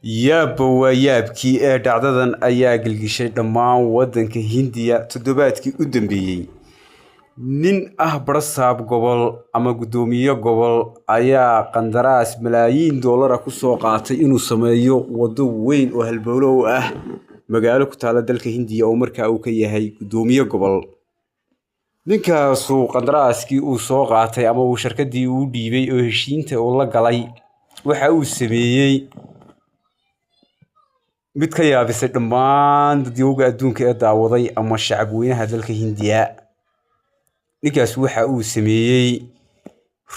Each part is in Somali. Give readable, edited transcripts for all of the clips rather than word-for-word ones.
yaabkii ee dhacdadan ayaa gilgishay dhammaan wadanka Hindiya toddobaadkii u dambeeyay. nin barasaab gobal ama gudoomiye gobal ayaa qandaraas malaayiin dollar ku soo qaatay inuu sameeyo wado weyn oo halbowlo u ah magaalo ku taala dalka Hindiya oo markaa uu ka yahay gudoomiye gobal. ninkaas uu qandaraaskii uu soo qaatay ama uu shirkadii u dhiibay oo heshiinta uu la galay waxa uu sameeyay mid ka yaabisay dhammaan dadweynaha adduunka ee daawaday ama shacab weynaha dalka Hindiya. ninkaas waxa uu sameeyay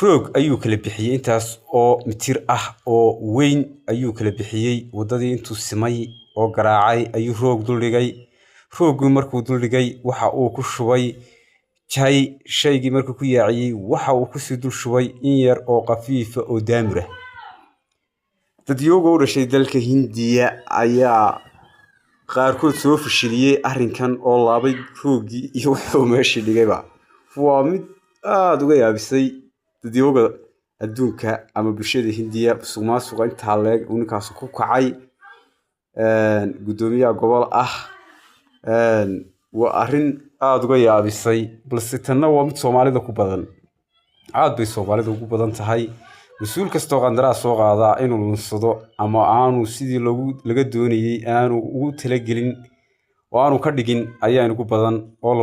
roog ayuu kala bixiyay intaas oo mitir oo weyn ayuu kala bixiyay wadadii intuu simay oo garaacay ayuu roog dul dhigay. rooggu markuu dul dhigay waxa uu ku shubay shaygii markuu ku yaaciyay waxa uu ku sii dul shubay in yar oo qafiif oo daamir ah. dadweynaha u dhashay dalka Hindiya ayaa qaarkood soo fashiliyay arrinkan oo laabay roogii iyo wuxuu meeshii dhigayba. waa mid aad uga yaabisay dadweynaha adduunka ama bulshada Hindiya musuq-maasuqa inta leeg uu ninkaas ku kacay gudoomiyaha gobol waa arrin aad uga yaabisay balse tanna waa mid Soomaalida ku badan. aad bay Soomaalida ugu badan tahay مسؤول كستو قندراس سو قادا inuu lunsado ama aanu sidii laga doonayay aanu ugu talagelin oo aanu ka dhigin ayaa ugu badan oo